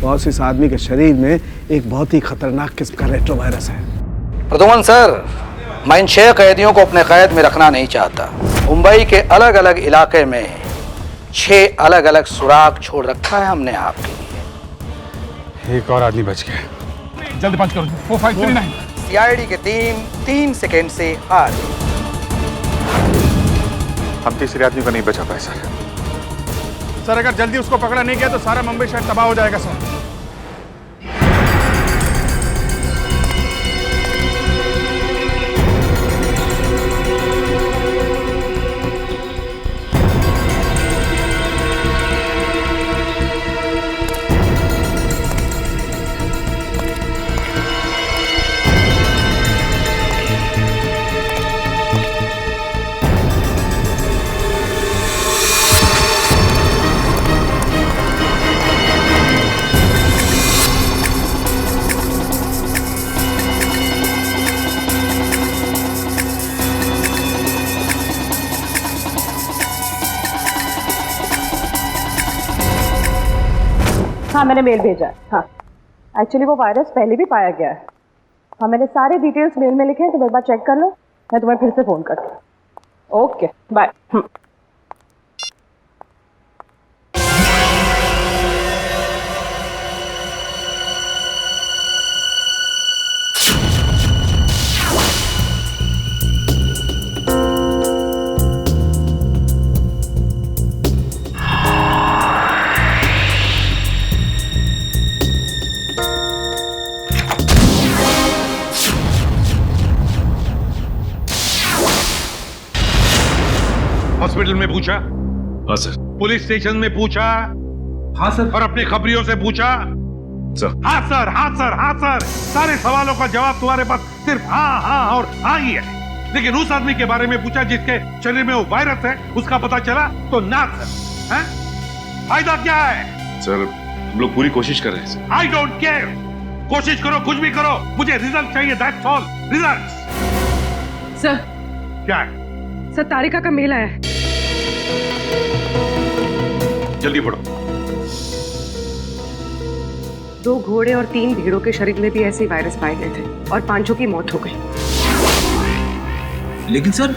Boss, इस आदमी के शरीर में एक बहुत ही खतरनाक किस्म का रेट्रोवायरस है। प्रदुमन सर, मैं इन 6 कैदियों को अपने कैद में रखना नहीं चाहता। मुंबई के अलग अलग इलाके में 6 अलग अलग सुराग छोड़ रखा है हमने आपके लिए। एक और आदमी बच गया। जल्दी पंच करो। 4539। सीआईडी के टीम 3 सेकेंड से हार। हम तीसरे आदमी को नहीं बचा पाए सर। अगर जल्दी उसको पकड़ा नहीं गया तो सारा मुंबई शहर तबाह हो जाएगा सर। हाँ, मैंने मेल भेजा है। हाँ, एक्चुअली वो वायरस पहले भी पाया गया है। हाँ, मैंने सारे डिटेल्स मेल में लिखे हैं, तो एक बार चेक कर लो। मैं तुम्हें फिर से फ़ोन करती हूँ। Okay, bye. हॉस्पिटल में पूछा? हाँ सर। पुलिस स्टेशन में पूछा? हाँ सर। और अपने खबरियों से पूछा? सर। हाँ सर, हाँ सर, हाँ सर। सारे सवालों का जवाब तुम्हारे पास सिर्फ हाँ हाँ और हाँ ही है। लेकिन उस आदमी के बारे में पूछा जिसके शरीर में वो वायरस है, उसका पता चला तो ना सर। हैं? फायदा क्या है? सर, हम लोग पूरी कोशिश कर रहे हैं सर। I don't care. कोशिश करो, कुछ भी करो, मुझे रिजल्ट चाहिए। That's all. रिजल्ट। सर। क्या है? सर, तारिका का मेल आया है। जल्दी पढ़ो। 2 घोड़े और 3 भेड़ों के शरीर में भी ऐसे वायरस पाए गए थे और 5 की मौत हो गई। लेकिन सर,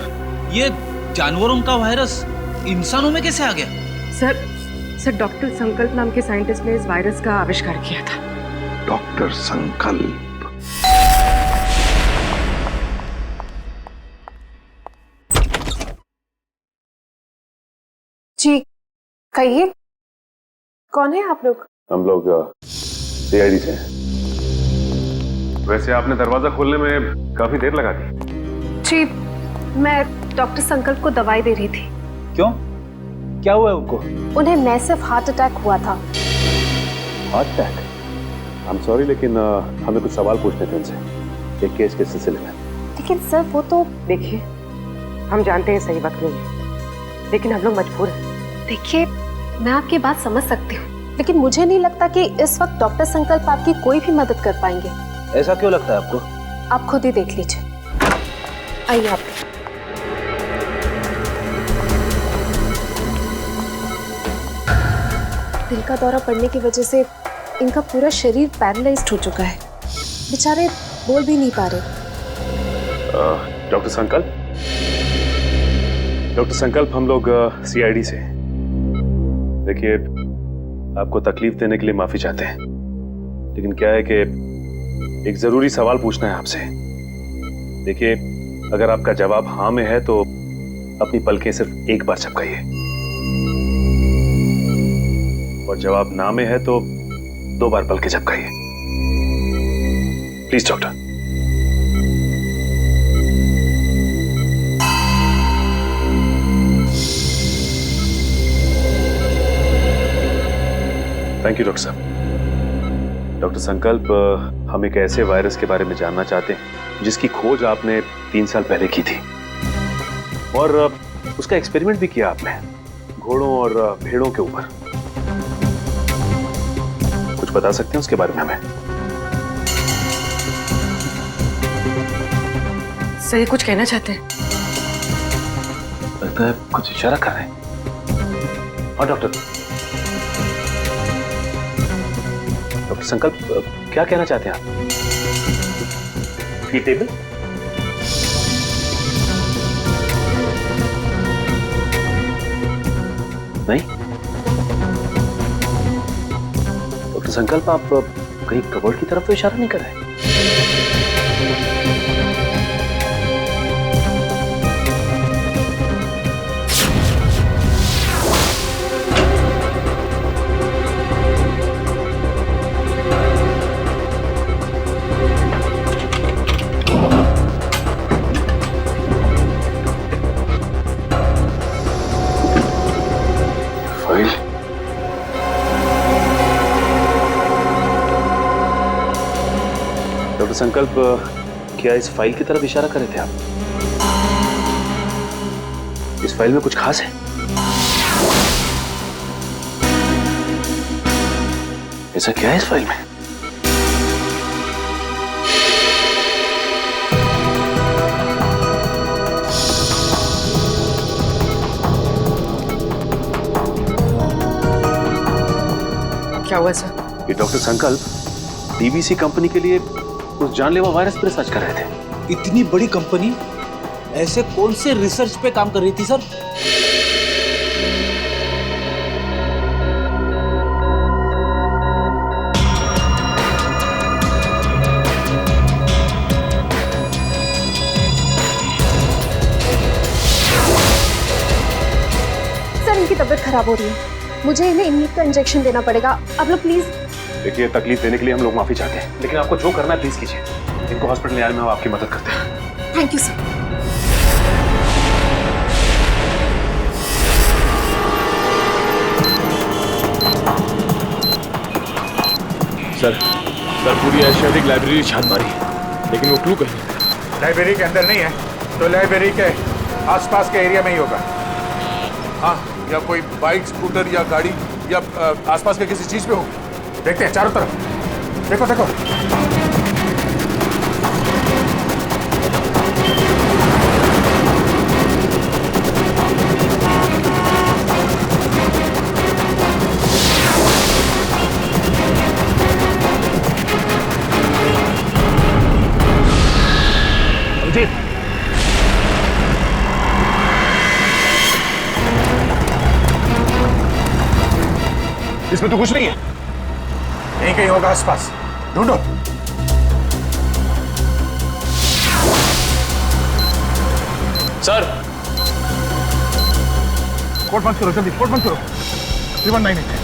ये जानवरों का वायरस इंसानों में कैसे आ गया? सर, डॉक्टर संकल्प नाम के साइंटिस्ट ने इस वायरस का आविष्कार किया था। डॉक्टर संकल्प? जी कहिए, कौन है आप लोग? हम लोग सीआईडी से हैं। वैसे आपने दरवाजा खोलने में काफी देर लगा दी। जी, मैं डॉक्टर संकल्प को दवाई दे रही थी। क्यों? क्या हुआ है उनको? उन्हें मैसिव हार्ट अटैक हुआ था। Heart attack? I am sorry, लेकिन हमें कुछ सवाल पूछने थे उनसे एक केस के सिलसिले में। लेकिन सर, वो तो देखिए, हम जानते हैं सही वक्त नहीं है, लेकिन हम लोग मजबूर हैं। देखिए, मैं आपकी बात समझ सकती हूँ, लेकिन मुझे नहीं लगता कि इस वक्त डॉक्टर संकल्प आपकी कोई भी मदद कर पाएंगे। ऐसा क्यों लगता है आपको? आप खुद ही देख लीजिए। आइए आप। दिल का दौरा पड़ने की वजह से इनका पूरा शरीर पैरालाइज्ड हो चुका है। बेचारे बोल भी नहीं पा रहे। डॉक्टर संकल्प, हम लोग सीआईडी से। देखिए, आपको तकलीफ देने के लिए माफी चाहते हैं, लेकिन क्या है कि एक जरूरी सवाल पूछना है आपसे। देखिए, अगर आपका जवाब हाँ में है तो अपनी पलकें सिर्फ एक बार झपकाइए, और जवाब ना में है तो 2 बार पलकें झपकाइए। Please doctor. Thank you doctor साहब। डॉक्टर संकल्प, हम एक ऐसे वायरस के बारे में जानना चाहते हैं जिसकी खोज आपने 3 साल पहले की थी, और उसका एक्सपेरिमेंट भी किया आपने घोड़ों और भेड़ों के ऊपर। कुछ बता सकते हैं उसके बारे में हमें? सही कुछ कहना चाहते हैं? लगता है कुछ इशारा कर रहे हैं। हाँ डॉक्टर, डॉक्टर संकल्प, क्या कहना चाहते हैं आप? फी टेबल? नहीं। डॉक्टर संकल्प, आप कहीं कबर्ड की तरफ तो इशारा नहीं कर रहे? डॉक्टर संकल्प, क्या इस फाइल की तरफ इशारा कर रहे थे आप? इस फाइल में कुछ खास है? ऐसा क्या है इस फाइल में? क्या हुआ सर? ये डॉक्टर संकल्प डीवीसी कंपनी के लिए उस जानलेवा वायरस पर रिसर्च कर रहे थे। इतनी बड़ी कंपनी ऐसे कौन से रिसर्च पे काम कर रही थी सर? सर इनकी तबीयत खराब हो रही है, मुझे इन्हें इम्यून का इंजेक्शन देना पड़ेगा। आप लोग प्लीज। देखिए, तकलीफ देने के लिए हम लोग माफी चाहते हैं, लेकिन आपको जो करना है प्लीज कीजिए। इनको हॉस्पिटल ले आने में हम आपकी मदद करते हैं। Thank you sir. सर पूरी एशियाटिक लाइब्रेरी छान मारी, लेकिन वो क्लू कहीं लाइब्रेरी के अंदर नहीं है तो लाइब्रेरी के आसपास के एरिया में ही होगा। हाँ, या कोई बाइक, स्कूटर या गाड़ी या आसपास के किसी चीज पे हो। देखते हैं चारों तरफ। देखो देखो। इसमें तो कुछ नहीं है। यहीं कहीं होगा आसपास, ढूंढो। सर, कोट बंद करो, जल्दी कोट बंद करो। 3198।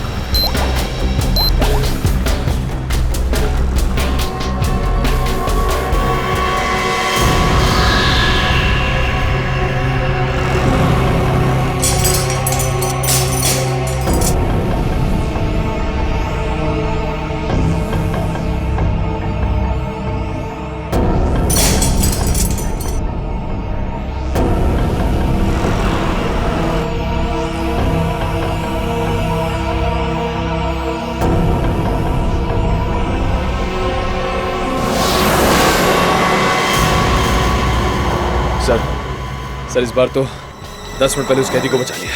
सर इस बार तो 10 मिनट पहले उस कैदी को बचा लिया।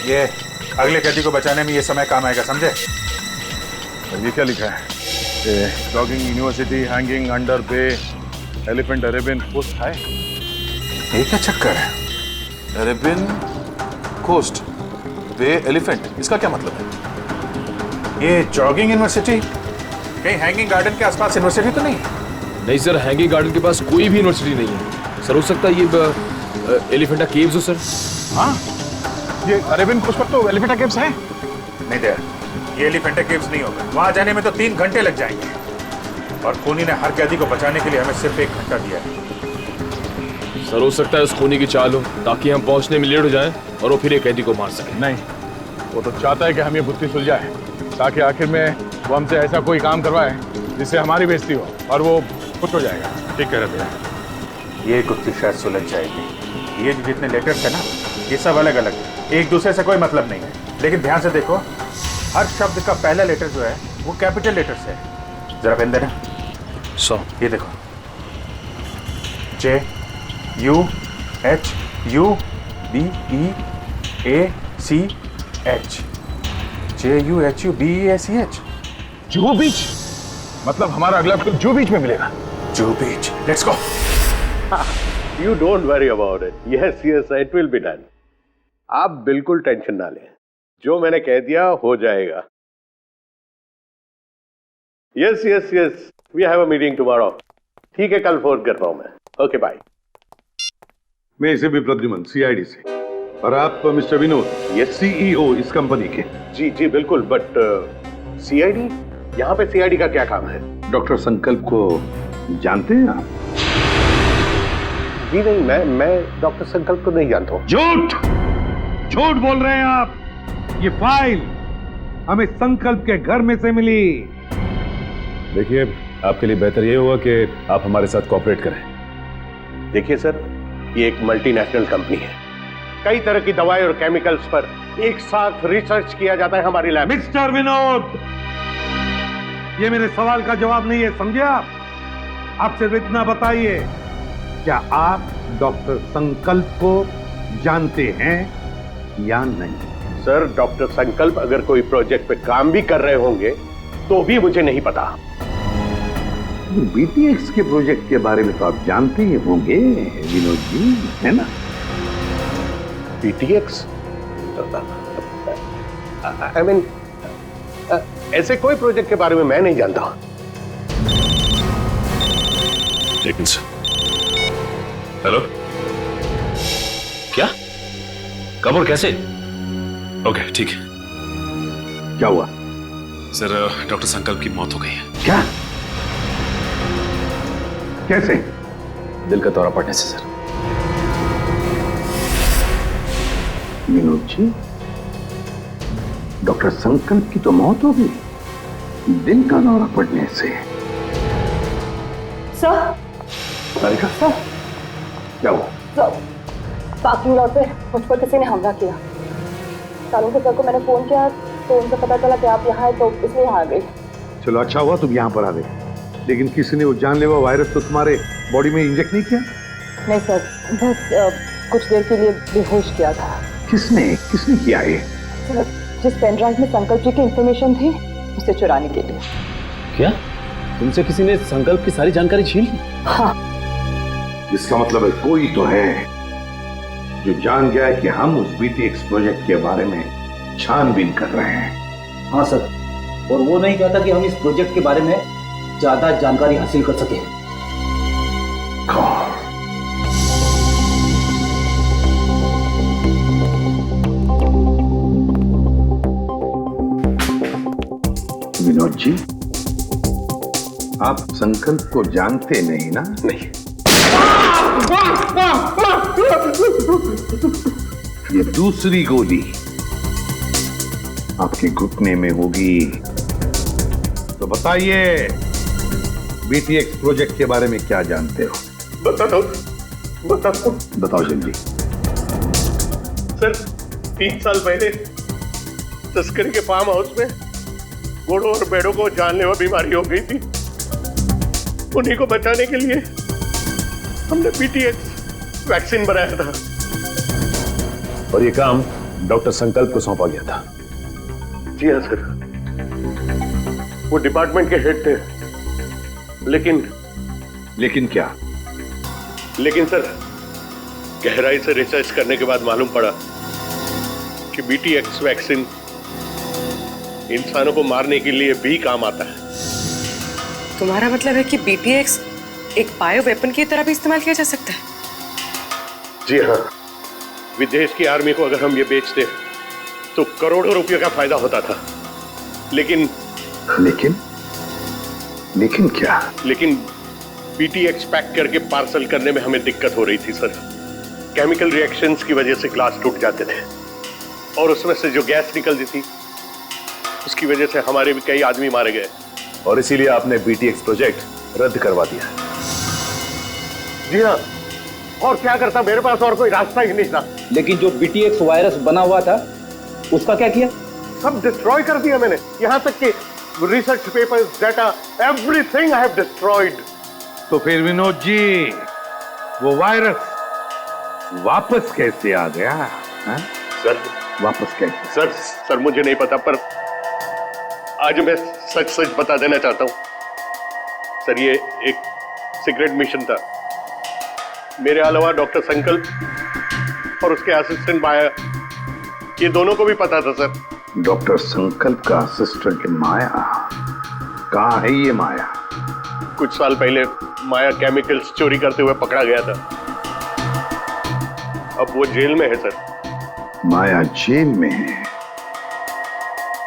ये अगले कैदी को बचाने में ये समय काम आएगा, समझे? ये क्या लिखा है? Jogging university hanging under bay elephant Arabian coast है। ये क्या चक्कर है? अरेबियन कोस्ट बे एलिफेंट, इसका क्या मतलब है? ये जॉगिंग यूनिवर्सिटी कहीं हैंगिंग गार्डन के आसपास यूनिवर्सिटी तो नहीं? नहीं सर, हैंगिंग गार्डन के पास कोई भी यूनिवर्सिटी नहीं है। सर हो सकता है ये एलिफेंटा केव्स हो सर। हाँ, ये अरेबियन कोस्ट पर तो एलिफेंटा केव्स है। नहीं दे, ये एलिफेंटा केव्स नहीं होगा। वहां जाने में तो 3 घंटे लग जाएंगे, और खूनी ने हर कैदी को बचाने के लिए हमें सिर्फ 1 घंटा दिया है। सर हो सकता है उस खूनी की चाल हो, ताकि हम पहुंचने में लेट हो जाएं और वो फिर एक कैदी को मार सके। नहीं, वो तो चाहता है कि हम ये बुद्धि सुलझाए, ताकि आखिर में वो हमसे ऐसा कोई काम करवाए जिससे हमारी बेइज्जती हो और वो खुश हो जाएगा। ठीक कह रहे थे, ये गुत्थी शायद सुलझ जाएगी। ये जितने लेटर्स है ना, ये सब अलग अलग, एक दूसरे से कोई मतलब नहीं है। लेकिन ध्यान से देखो, हर शब्द का पहला लेटर जो है वो कैपिटल लेटर से है। जरा पेन देना। ये देखो, JUHUBEACH, JUHUBEACH। जुहू बीच? मतलब हमारा अगला बिल्कुल जू बीच में मिलेगा। Zoo beach, let's go. You don't worry about it. Yes, yes, it will be done. आप बिल्कुल टेंशन ना लें, जो मैंने कह दिया हो जाएगा। Yes, yes, yes. We have a meeting tomorrow. ठीक है, कल फोन करता हूं मैं। Okay bye. मैं इसे भी प्रद्युमन सीआईडी से, और आप मिस्टर विनोद, ये सीईओ इस कंपनी के। जी जी बिल्कुल, बट सीआईडी, यहाँ पे सीआईडी का क्या काम है? डॉक्टर संकल्प को जानते हैं आप? जी नहीं, मैं डॉक्टर संकल्प को नहीं जानता हूँ। झूठ बोल रहे हैं आप। ये फाइल हमें संकल्प के घर में से मिली। देखिए, आपके लिए बेहतर ये होगा कि आप हमारे साथ कोऑपरेट करें। देखिए सर, ये एक मल्टीनेशनल कंपनी है, कई तरह की दवाई और केमिकल्स पर एक साथ रिसर्च किया जाता है हमारी लैब। मिस्टर विनोद, ये मेरे सवाल का जवाब नहीं है, समझे आप सिर्फ इतना बताइए, क्या आप डॉक्टर संकल्प को जानते हैं या नहीं? सर, डॉक्टर संकल्प अगर कोई प्रोजेक्ट पे काम भी कर रहे होंगे तो भी मुझे नहीं पता। बीटीएक्स के प्रोजेक्ट के बारे में तो आप जानते ही होंगे विनोद जी, है ना? बीटीएक्स, आई मीन, ऐसे कोई प्रोजेक्ट के बारे में मैं नहीं जानता। हेलो, क्या, कब और कैसे? ओके, ठीक है। क्या हुआ? सर, डॉक्टर संकल्प की मौत हो गई है। क्या? कैसे? दिल का दौरा पड़ने से सर। विनोद जी, डॉक्टर संकल्प की तो मौत हो गई, दिल का दौरा पड़ने से? सर, सर, क्या हुआ? सर, पार्किंग लॉट पे मुझ पर किसी ने हमला किया। सालों के सर को मैंने फोन किया तो उनसे पता चला कि आप यहाँ हैं, तो इसलिए यहाँ आ गई। चलो अच्छा हुआ तुम यहाँ पर आ गए, लेकिन किसी ने वो जानलेवा वायरस तो तुम्हारे बॉडी में इंजेक्ट नहीं किया? नहीं सर, बस कुछ देर के लिए बेहोश किया था। किसने किया ये? सर, जिस पेन ड्राइव में संकल्प जी की इंफॉर्मेशन थी, उसे चुराने के लिए। क्या? तुमसे किसी ने संकल्प की सारी जानकारी छीन ली? हाँ। इसका मतलब है कोई तो है जो जान गया है कि हम उस बीटीएक्स प्रोजेक्ट के बारे में छानबीन कर रहे हैं। हाँ सर, और वो नहीं चाहता कि हम इस प्रोजेक्ट के बारे में ज्यादा जानकारी हासिल कर सकें। कौन? विनोद जी, आप संकल्प को जानते नहीं ना? नहीं। ये दूसरी गोली आपके घुटने में होगी, तो बताइए बीटीएक्स प्रोजेक्ट के बारे में क्या जानते हो? बताओ जल्दी। सर, 3 साल पहले तस्करी के फार्म हाउस में घोड़ों और भेड़ों को जानलेवा बीमारी हो गई थी। उन्हीं को बचाने के लिए हमने बीटीएक्स वैक्सीन बनाया था, और ये काम डॉक्टर संकल्प को सौंपा गया था। जी हाँ सर, वो डिपार्टमेंट के हेड थे, लेकिन क्या? लेकिन सर, गहराई से रिसर्च करने के बाद मालूम पड़ा कि बीटीएक्स वैक्सीन इंसानों को मारने के लिए भी काम आता है। तुम्हारा मतलब है कि बीटीएक्स एक बायो वेपन की तरह भी इस्तेमाल किया जा सकता है? जी हाँ, विदेश की आर्मी को अगर हम ये बेचते तो करोड़ों रुपयों का फायदा होता था। लेकिन क्या? लेकिन बीटीएक्स पैक करके पार्सल करने में हमें दिक्कत हो रही थी सर। केमिकल रिएक्शंस की वजह से ग्लास टूट जाते थे, और उसमें से जो गैस निकलती थी उसकी वजह से हमारे भी कई आदमी मारे गए। और इसीलिए आपने बीटीएक्स प्रोजेक्ट रद्द करवा दिया। जी हाँ, और क्या करता, मेरे पास और कोई रास्ता ही नहीं था। लेकिन जो बीटीएक्स वायरस बना हुआ था उसका क्या किया? सब डिस्ट्रॉय कर दिया मैंने, यहाँ तक कि research papers, data, everything I have destroyed. तो फिर विनोद जी, वो वायरस वापस कैसे आ गया? हा? सर, वापस कैसे? सर मुझे नहीं पता, पर आज मैं सच बता देना चाहता हूँ सर ये एक सीक्रेट मिशन था। मेरे अलावा डॉक्टर संकल्प और उसके असिस्टेंट माया, ये दोनों को भी पता था सर। डॉक्टर संकल्प का असिस्टेंट माया? कहाँ है ये माया? कुछ साल पहले माया केमिकल्स चोरी करते हुए पकड़ा गया था। अब वो जेल में है सर। माया जेल में है?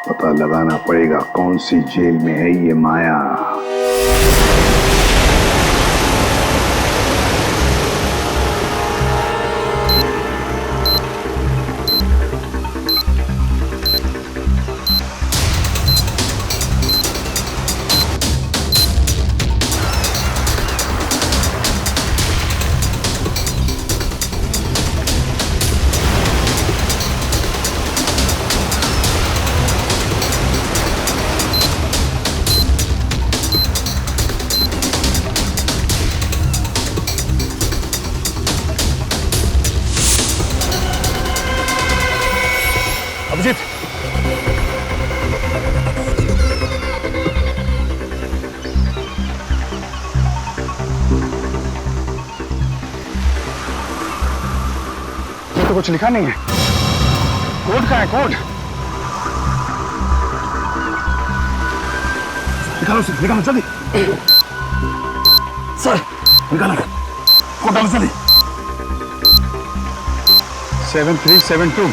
पता लगाना पड़ेगा कौन सी जेल में है ये माया। अभिजीत, ये तो कुछ लिखा नहीं है। कोड कहाँ है? कोड निकालो सर, निकालो जल्दी। सर निकालो, कोड डालो जल्दी। 7372।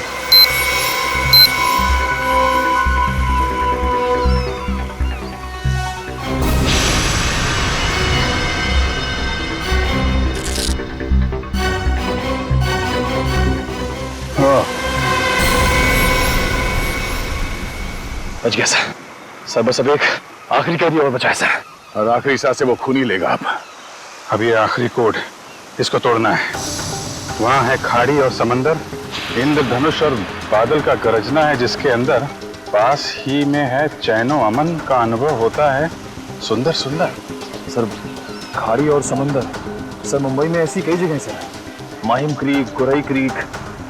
बच गया सर। सर बस अब एक आखिरी कैदी और बचा है सर। और आखिरी सांस से वो खून ही लेगा। अब ये आखिरी कोड, इसको तोड़ना है। वहां है खाड़ी और समंदर, इंद्रधनुष और बादल का गरजना है जिसके अंदर, पास ही में है चैनो अमन का अनुभव होता है सुंदर सुंदर। सर खाड़ी और समंदर, सर मुंबई में ऐसी कई जगह sir, Mahim creek, Gorai creek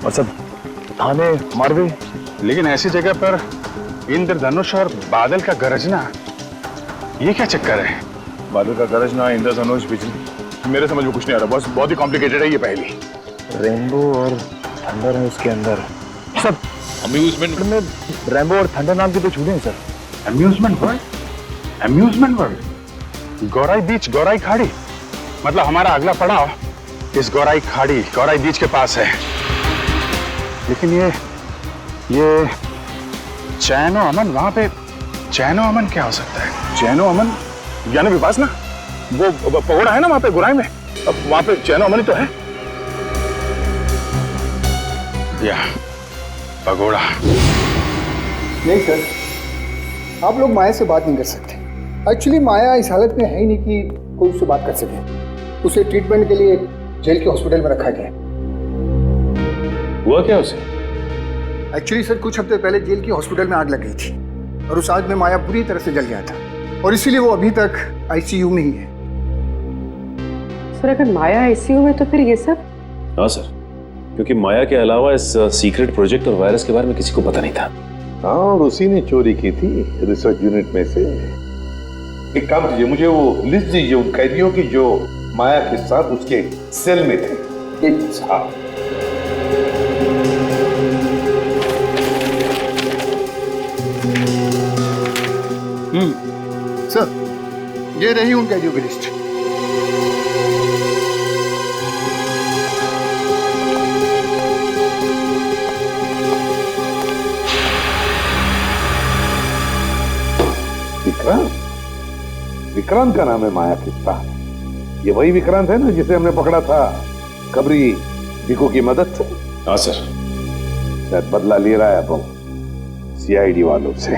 और सब थाने, मारवे। लेकिन ऐसी जगह पर इंद्रधनुष और बादल का गरजना, ये क्या चक्कर है? बादल का गरजना, इंद्रधनुष, बिजली, मेरे समझ में कुछ नहीं आ रहा। बहुत ही कॉम्प्लिकेटेड है ये पहेली। रेनबो और थंडर है उसके अंदर। सर अम्यूजमेंट में रेनबो और थंडर नाम के दो चूहे हैं sir. Amusement world? Amusement world? Gorai beach, Gorai खाड़ी, मतलब हमारा अगला पड़ाव इस गौराई खाड़ी, गौराई बीच के पास है। लेकिन ये चैनो अमन, वहां पे चैनो अमन क्या हो सकता है? चैनो अमन यानी विपासना, वो पगोड़ा है ना वहां पे गुराई में, अब वहां पे चैनो अमन ही तो है। या पगोड़ा। नहीं सर, आप लोग माया से बात नहीं कर सकते। एक्चुअली माया इस हालत में है ही नहीं कि कोई उससे बात कर सके। उसे ट्रीटमेंट के लिए जेल के हॉस्पिटल में रखा गया। हुआ क्या उसे? एक्चुअली सर कुछ हफ्ते पहले जेल की हॉस्पिटल में आग लग गई थी और उस आग में माया पूरी तरह से जल गया था और इसीलिए वो अभी तक आईसीयू में ही है। सर अगर माया आईसीयू में तो फिर ये सब? हाँ सर, क्योंकि माया के अलावा इस सीक्रेट प्रोजेक्ट और वायरस के बारे में किसी को पता नहीं था। हाँ, और उसी ने चोरी की थी रिसर्च यूनिट में से। एक काम कीजिए, मुझे वो लिस्ट दीजिए उन कैदियों की जो माया के साथ उसके सेल में थे। हाँ। सर ये रही उन कैदियों की लिस्ट। विक्रांत का नाम है माया के साथ। ये वही विक्रांत है ना जिसे हमने पकड़ा था खबरी भिकू की मदद से? हाँ सर। शायद बदला ले रहा है अब सीआईडी वालों से।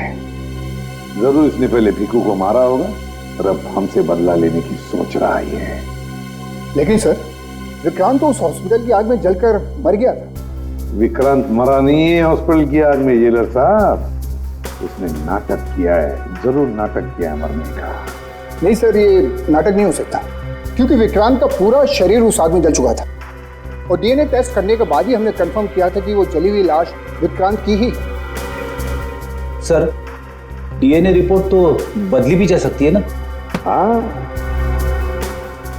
जरूर इसने पहले भिकू को मारा होगा और अब हमसे बदला लेने की सोच रहा है। लेकिन सर विक्रांत तो उस हॉस्पिटल की आग में जलकर मर गया था। विक्रांत मरा नहीं है हॉस्पिटल की आग में जेलर साहब, उसने नाटक किया है, जरूर नाटक किया है मरने का। नहीं सर, ये नाटक नहीं हो सकता क्योंकि विक्रांत का पूरा शरीर उस आग में जल चुका था और डीएनए टेस्ट करने के बाद ही हमने कंफर्म किया था कि वो जली हुई लाश विक्रांत की ही। सर डीएनए रिपोर्ट तो बदली भी जा सकती है ना? हाँ,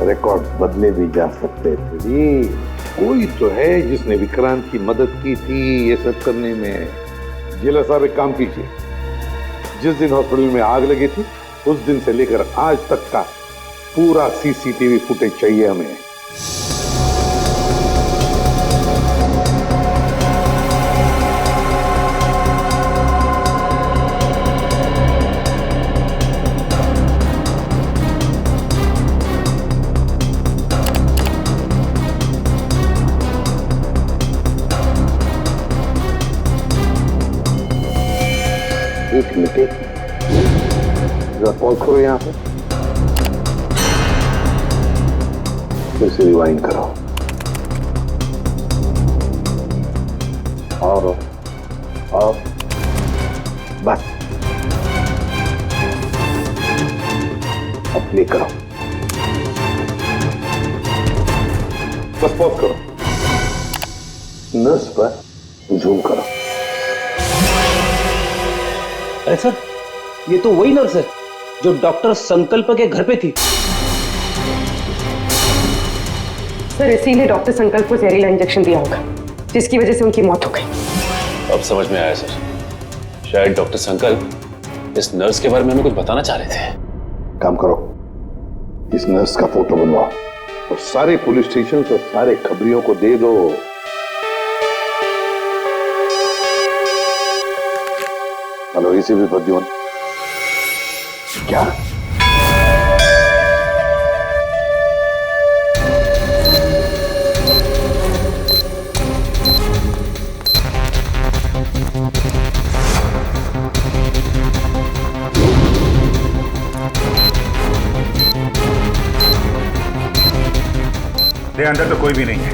रिकॉर्ड बदले भी जा सकते थे जी। कोई तो है जिसने विक्रांत की मदद की थी ये सब करने में। जिला साहब एक काम कीजिए, जिस दिन हॉस्पिटल में आग लगी थी उस दिन से लेकर आज तक का पूरा सीसीटीवी फुटेज चाहिए हमें। एक मिनट, जरा पॉज करो यहाँ पे, फिर से रिवाइंड करो और बस अब प्ले करो, बस पॉज करो, नर्स पर जूम करो। अरे सर, ये तो वही नर्स है जो डॉक्टर संकल्प के घर पे थी। सर इसीलिए डॉक्टर संकल्प को जहरीला इंजेक्शन दिया होगा जिसकी वजह से उनकी मौत हो गई। अब समझ में आया सर, शायद डॉक्टर संकल्प इस नर्स के बारे में हमें कुछ बताना चाह रहे थे। काम करो, इस नर्स का फोटो बनवाओ और सारे पुलिस स्टेशन और सारे खबरियों को दे दो। हेलो, इसी भी प्रद्युमन, क्या अंदर तो कोई भी नहीं है,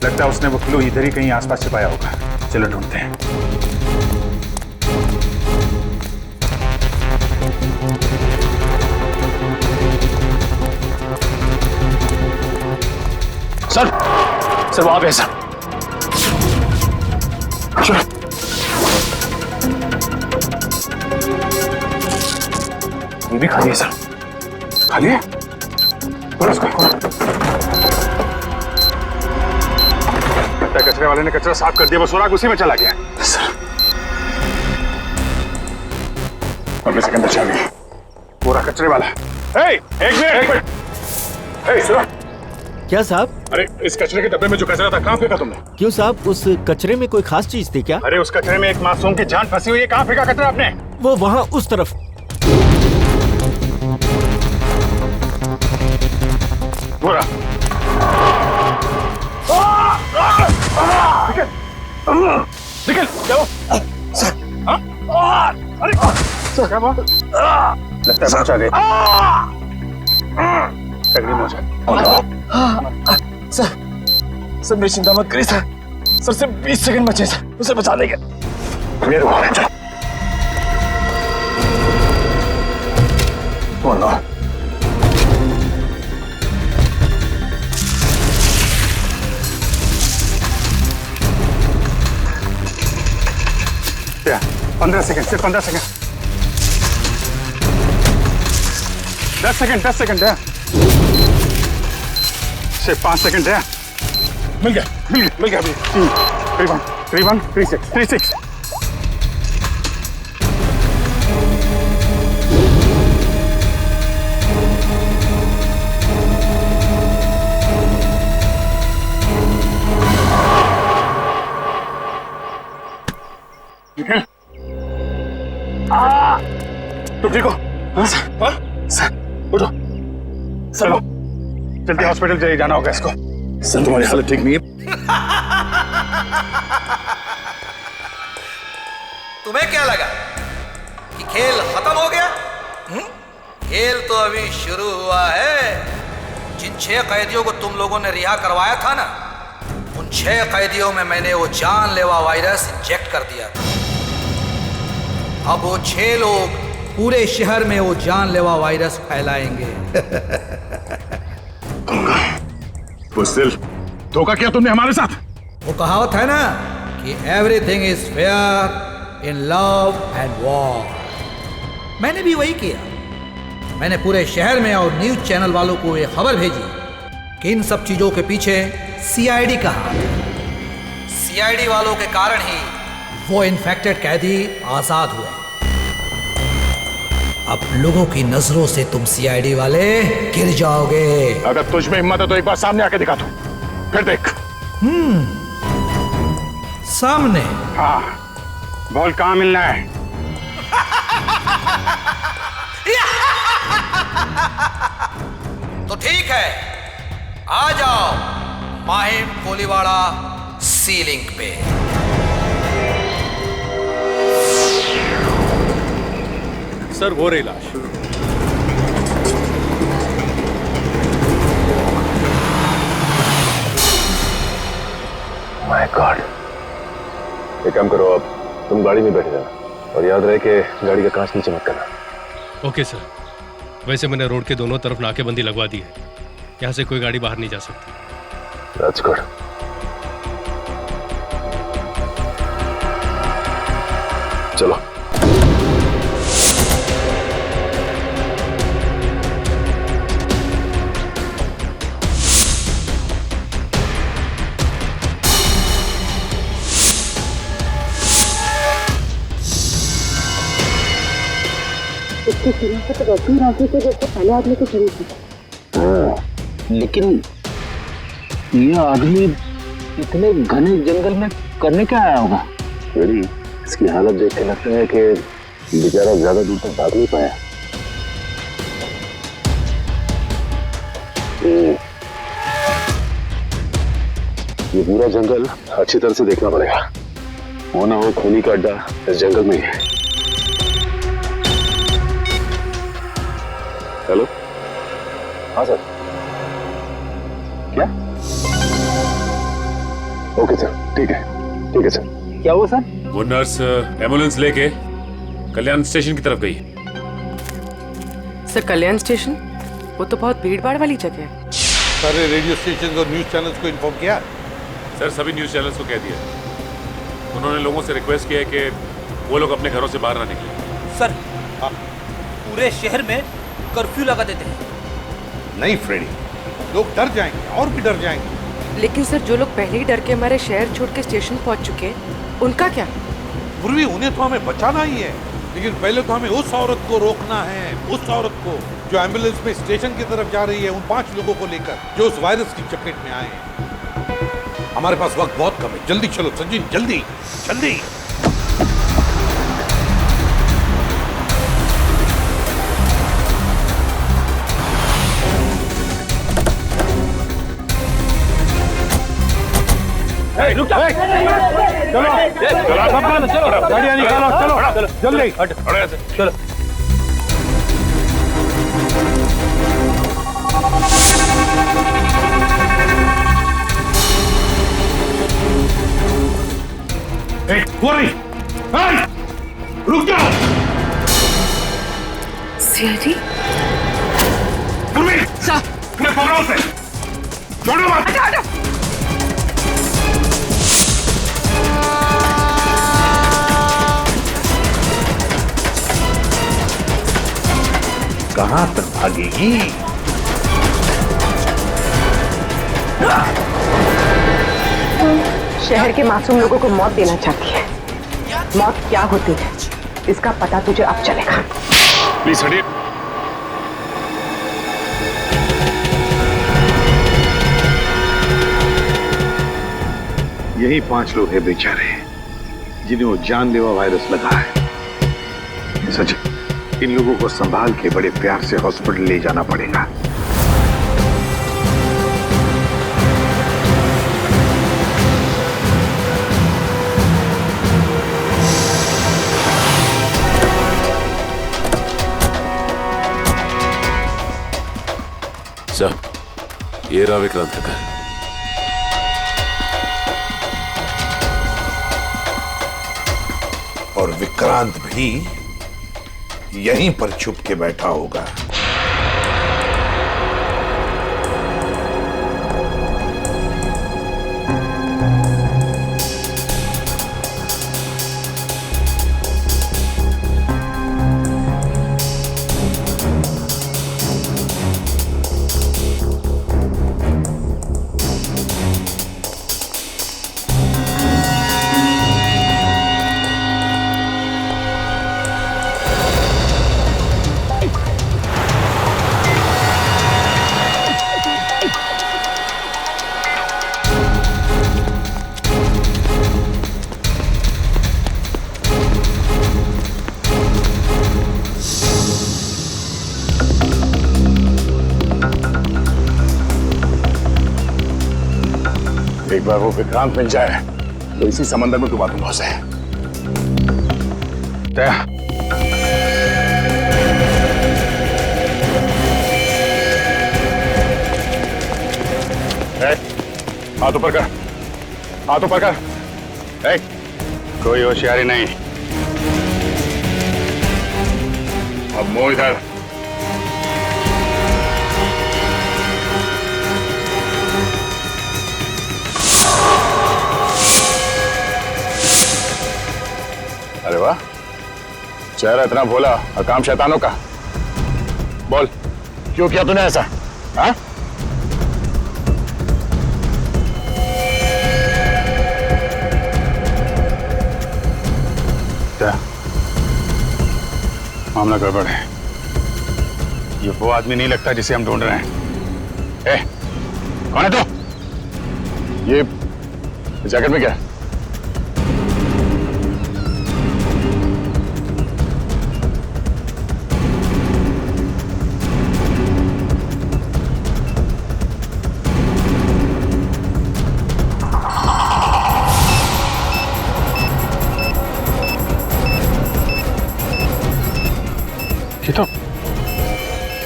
लगता है उसने वो क्लू इधर ही कहीं आसपास छिपाया होगा। चलो ढूंढते हैं। सर वहां पे सर, ये भी खाली है सर। खाली है? कचरे वाले ने कचरा साफ कर दिया, वो सुराग उसी में चला गया। सर अपने से अंदर चल गया पूरा कचरे वाला। एक मिनट, सुनो। क्या साहब? अरे इस कचरे के डब्बे में जो कचरा था कहाँ फेंका तुमने? क्यों साहब, उस कचरे में कोई खास चीज थी क्या? अरे उस कचरे में एक मासूम की जान फंसी हुई है, कहाँ फेंका कचरा आपने? वो वहां उस तरफ। पूरा निकल जाओ। अरे क्या हुआ? लगता है पहुंचा गए। सर मेरी चिंता मत करिए सर, सर सिर्फ 20 सेकंड बचे सर, उसे बचा लेंगे। क्या 15 सेकंड, सिर्फ 15 सेकंड, 10 सेकंड है, सिर्फ 5 सेकंड है। मिल गया 3-1 3-6 तुम ठीक हो? सर उठो, चलो जल्दी हॉस्पिटल चाहिए, जाना होगा इसको। सर तुम्हारी हालत ठीक नहीं है। तुम्हें क्या लगा कि खेल खत्म हो गया? खेल तो अभी शुरू हुआ है। जिन 6 कैदियों को तुम लोगों ने रिहा करवाया था ना, उन 6 कैदियों में मैंने वो जानलेवा वायरस इंजेक्ट कर दिया था। अब वो 6 लोग पूरे शहर में वो जानलेवा वायरस फैलाएंगे। बुज़दिल, धोखा किया तुमने हमारे साथ। वो कहावत है ना कि everything is fair in love and war. मैंने भी वही किया। मैंने पूरे शहर में और न्यूज चैनल वालों को ये खबर भेजी कि इन सब चीजों के पीछे सीआईडी का हाथ है। सीआईडी वालों के कारण ही वो इन्फेक्टेड कैदी आजाद हुए। अब लोगों की नजरों से तुम सीआईडी वाले गिर जाओगे। अगर तुझ में हिम्मत है तो एक बार सामने आके दिखा तू, फिर देख। सामने? हाँ, बोल कहाँ मिलना है? तो ठीक है, आ जाओ माहिम कोलीवाड़ा सी लिंक पे। सर वो रही लाश। My God. एक काम करो, अब तुम गाड़ी में बैठ जाना और याद रहे कि गाड़ी का कांच नीचे मत करना। Okay sir. वैसे मैंने रोड के दोनों तरफ नाकेबंदी लगवा दी है, यहाँ से कोई गाड़ी बाहर नहीं जा सकती। That's good. चलो। इसकी शनाख्त वैसी राशि से जैसे पहले आदमी की चली थी। लेकिन ये आदमी इतने घने जंगल में करने क्या आया होगा? मेरी इसकी हालत देख के लगता है कि बेचारा ज्यादा दूर तक भाग नहीं पाया। ये पूरा जंगल अच्छी तरह से देखना पड़ेगा, वो ना हो खूनी का अड्डा इस जंगल में है। हेलो, हाँ सर। क्या? ओके सर, ठीक है सर। क्या हुआ सर? वो नर्स एम्बुलेंस लेके कल्याण स्टेशन की तरफ गई। सर कल्याण स्टेशन? वो तो बहुत भीड़ भाड़ वाली जगह है। सारे रेडियो स्टेशन और न्यूज चैनल्स को इन्फॉर्म किया? सर सभी न्यूज चैनल्स को कह दिया। उन्होंने लोगों से रिक्वेस्ट किया है कि वो लोग अपने घरों से बाहर ना निकलें। सर पूरे शहर में कर्फ्यू लगा देते हैं। नहीं फ्रेडी, लोग डर जाएंगे और भी डर जाएंगे। लेकिन सर जो लोग पहले ही डर के हमारे शहर छोड़ के स्टेशन पहुंच चुके हैं, उनका क्या? पूर्वी उन्हें तो हमें बचाना ही है, लेकिन पहले तो हमें उस औरत को रोकना है, उस औरत को जो एम्बुलेंस में स्टेशन की तरफ जा रही है, उन 5 लोगों को लेकर जो उस वायरस की चपेट में आए हैं। हमारे पास वक्त बहुत कम है, जल्दी चलो सचिन, जल्दी जल्दी। रुक जा। चलो गाड़ियाँ निकालो, चलो जल्दी चलो। रुक जाओ। सीआईडी? अपने पकड़ो से, छोड़ो मत। कहां तक भागेगी? शहर के मासूम लोगों को मौत देना चाहती है। मौत क्या होती है इसका पता तुझे अब चलेगा। प्लीज हटिए। यही 5 लोग हैं बेचारे जिन्हें वो जानलेवा वायरस लगा है। सच, इन लोगों को संभाल के बड़े प्यार से हॉस्पिटल ले जाना पड़ेगा। सर, ये रहा विक्रांत का घर। और विक्रांत भी यहीं पर छुप के बैठा होगा। बार वो विक्रांत मिल जाए तो इसी समंदर में डुबा दूंगा उसे। हाथ ऊपर कर, हाथ ऊपर कर। कोई होशियारी नहीं। अब मुंह इधर। अरे वाह, चेहरा इतना भोला और काम शैतानों का। बोल, क्यों किया तूने ऐसा? हाँ? मामला गड़बड़ है। ये वो आदमी नहीं लगता जिसे हम ढूंढ रहे हैं। कौन है तू? ये जैकेट में क्या है?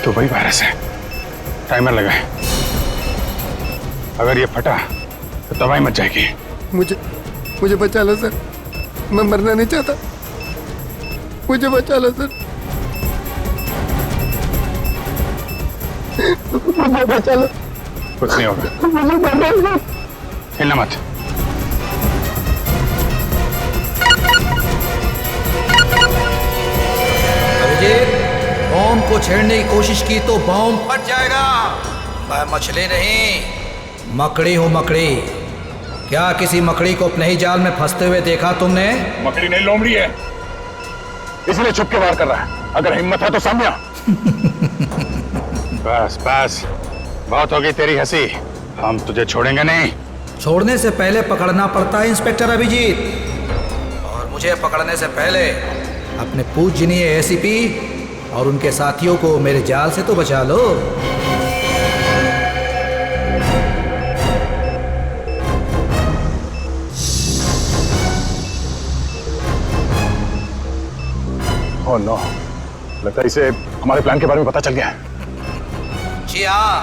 तो वही वायरस है। टाइमर लगा है। अगर ये फटा तो दवाई मच जाएगी। मुझे बचा लो सर, मैं मरना नहीं चाहता। मुझे बचा लो सर, मुझे बचा लो। कुछ नहीं होगा, हिलना मत। बॉम्ब को छेड़ने की कोशिश की तो बॉम्ब फट जाएगा। मैं मछली नहीं, मकड़ी हूँ, मकड़ी। क्या किसी मकड़ी को अपने ही जाल में फंसते हुए देखा तुमने? मकड़ी नहीं, लोमड़ी है, इसलिए छुप के वार कर रहा है। अगर हिम्मत है तो सामने आ। बस बस, बहुत होगी तेरी हंसी। हम तुझे छोड़ेंगे नहीं। छोड़ने से पहले पकड़ना पड़ता है इंस्पेक्टर अभिजीत, और मुझे पकड़ने से पहले अपने पूजनीय एसीपी और उनके साथियों को मेरे जाल से तो बचा लो। ओह नो, लगता है इसे हमारे प्लान के बारे में पता चल गया है। जी हाँ,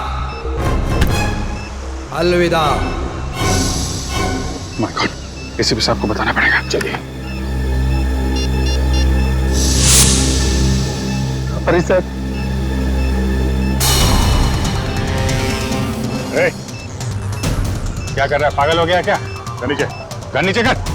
अलविदा। माय गॉड, एसीपी साहब को बताना पड़ेगा। चलिए। अरे सर, क्या कर रहा है? पागल हो गया क्या? गन नीचे, गन नीचे कर।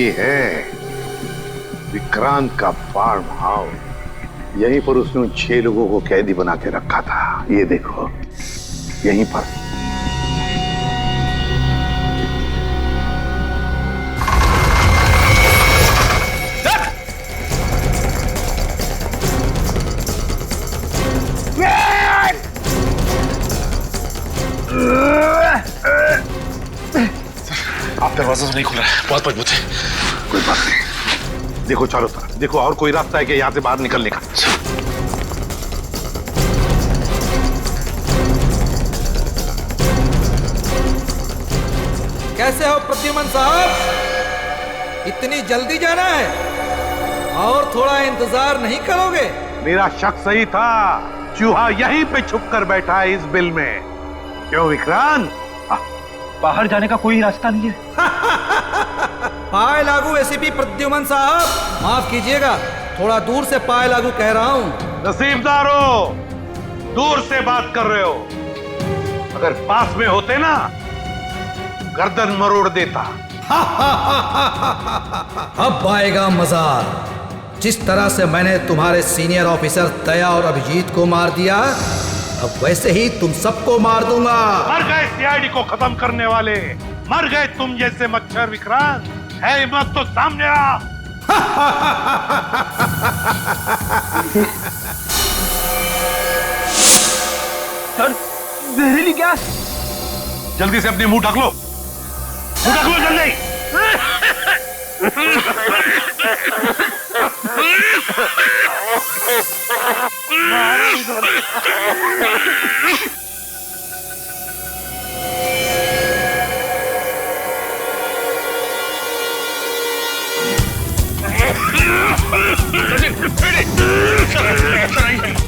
ये है विक्रांत का फार्म हाउस। यहीं पर उसने उन 6 लोगों को कैदी बना के रखा था। ये देखो, यहीं पर। आप दरवाजा तो नहीं खुल रहा है, बहुत मजबूत है। कोई बात नहीं, देखो चारों तरफ देखो, और कोई रास्ता है कि यहां से बाहर निकलने का? कैसे हो प्रद्युमन साहब, इतनी जल्दी जाना है और थोड़ा इंतजार नहीं करोगे? मेरा शक सही था, चूहा यहीं पे छुप कर बैठा है इस बिल में। क्यों विक्रांत? बाहर जाने का कोई रास्ता नहीं है। पाए लागू एसीपी प्रद्युमन साहब, माफ कीजिएगा, थोड़ा दूर से पाए लागू कह रहा हूँ। नसीबदारो, दूर से बात कर रहे हो, अगर पास में होते ना गर्दन मरोड़ देता। अब आएगा मजा। जिस तरह से मैंने तुम्हारे सीनियर ऑफिसर दया और अभिजीत को मार दिया, अब वैसे ही तुम सबको मार दूंगा। मर गए सीआईडी को खत्म करने वाले, मर गए तुम जैसे मच्छर। विक्रांत है हिम्मत तो सामने आ। सर, जहरीली गैस। जल्दी से अपने मुंह ढक लो, मुंह ढक लो जल्दी।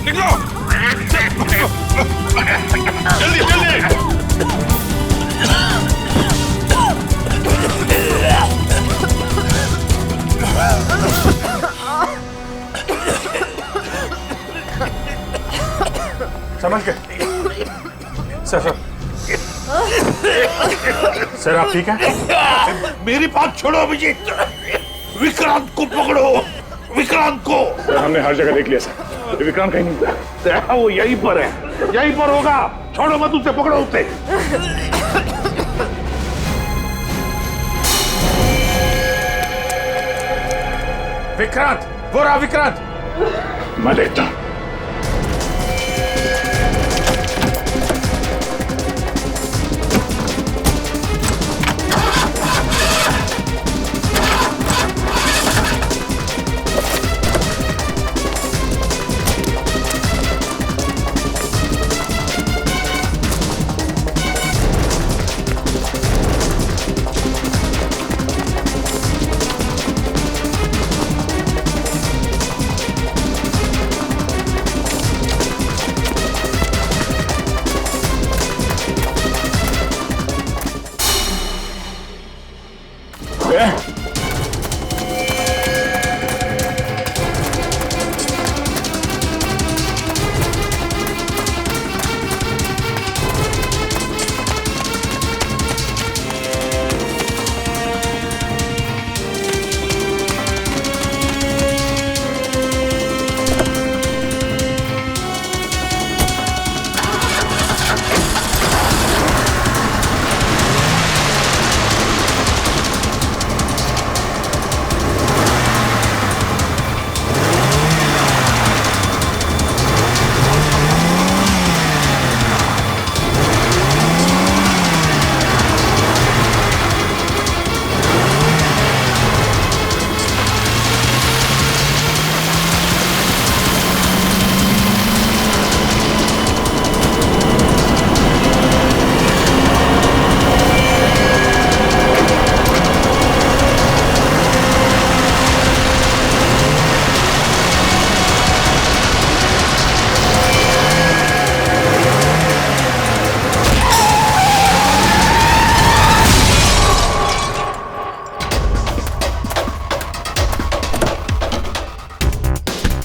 निकलो जल्दी जल्दी। समझ गए सर? सर आप ठीक है? मेरी बात छोड़ो अभिजीत, विक्रांत को पकड़ो, विक्रांत को। सर हमने हर जगह देख लिया सर, ये विक्रांत कहीं नहीं मिला। वो यहीं पर है, यहीं पर होगा। छोड़ो मत उसे, पकड़ो उसे। विक्रांत, वो रहा विक्रांत। मैं देखता हूं।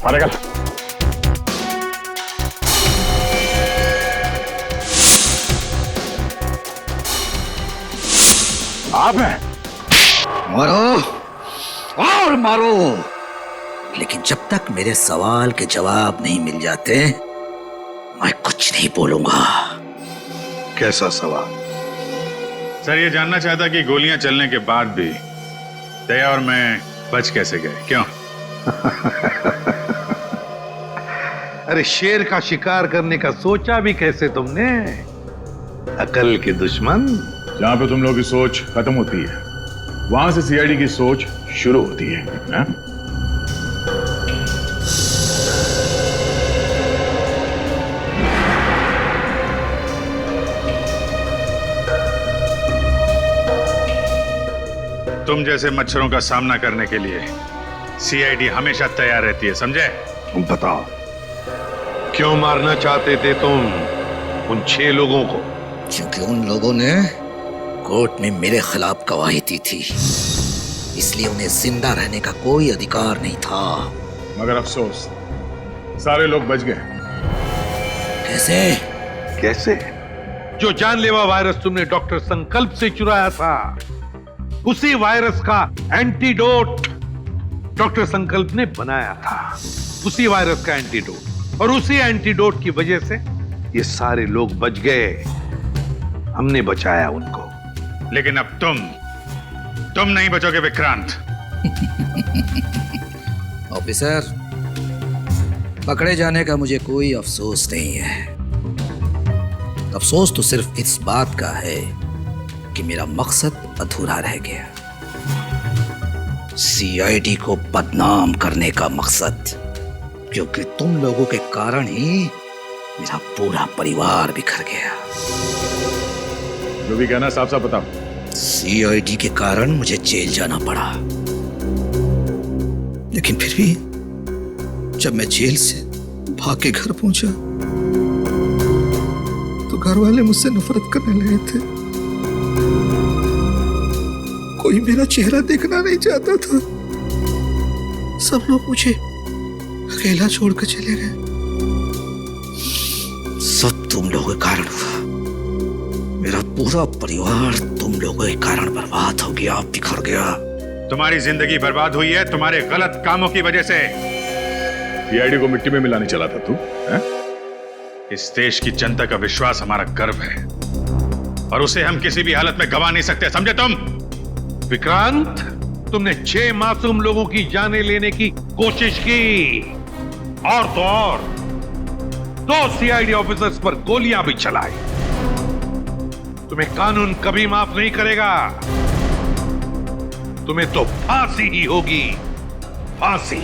मारेगा। आप हैं? मरो और मारो, लेकिन जब तक मेरे सवाल के जवाब नहीं मिल जाते मैं कुछ नहीं बोलूंगा। कैसा सवाल? सर ये जानना चाहता कि गोलियां चलने के बाद भी दया और मैं बच कैसे गए, क्यों? अरे शेर का शिकार करने का सोचा भी कैसे तुमने? अकल के दुश्मन। जहां पे तुम लोगों की सोच खत्म होती है वहां से सीआईडी की सोच शुरू होती है, ना? तुम जैसे मच्छरों का सामना करने के लिए सीआईडी हमेशा तैयार रहती है, समझे? बताओ, क्यों मारना चाहते थे तुम उन 6 लोगों को? क्योंकि उन लोगों ने कोर्ट में मेरे खिलाफ गवाही दी थी, इसलिए उन्हें जिंदा रहने का कोई अधिकार नहीं था। मगर अफसोस सारे लोग बच गए। कैसे? कैसे? जो जानलेवा वायरस तुमने डॉक्टर संकल्प से चुराया था, उसी वायरस का एंटीडोट डॉक्टर संकल्प ने बनाया था। उसी वायरस का एंटीडोट, और उसी एंटीडोट की वजह से ये सारे लोग बच गए। हमने बचाया उनको। लेकिन अब तुम नहीं बचोगे विक्रांत। ऑफिसर, पकड़े जाने का मुझे कोई अफसोस नहीं है। अफसोस तो सिर्फ इस बात का है कि मेरा मकसद अधूरा रह गया। सीआईडी को बदनाम करने का मकसद, क्योंकि तुम लोगों के कारण ही मेरा पूरा परिवार बिखर गया। जो भी कहना साफ साफ बताओ। सीआईडी के कारण मुझे जेल जाना पड़ा, लेकिन फिर भी जब मैं जेल से भाग के घर पहुंचा तो घर वाले मुझसे नफरत करने लगे थे। कोई मेरा चेहरा देखना नहीं चाहता था। सब लोग मुझे अकेला छोड़कर चले गए। सब तुम लोगों के कारण हुआ। मेरा पूरा परिवार तुम लोगों के कारण बर्बाद हो गया, बिखर गया। तुम्हारी जिंदगी बर्बाद हुई है तुम्हारे गलत कामों की वजह से। सीआईडी को मिट्टी में मिलाने चला था तू, है? इस देश की जनता का विश्वास हमारा गर्व है, और उसे हम किसी भी हालत में गंवा नहीं सकते, समझे तुम? विक्रांत, तुमने 6 मासूम लोगों की जानें लेने की कोशिश की, और तो और 2 सीआईडी ऑफिसर्स पर गोलियां भी चलाई। तुम्हें कानून कभी माफ नहीं करेगा। तुम्हें तो फांसी ही होगी, फांसी।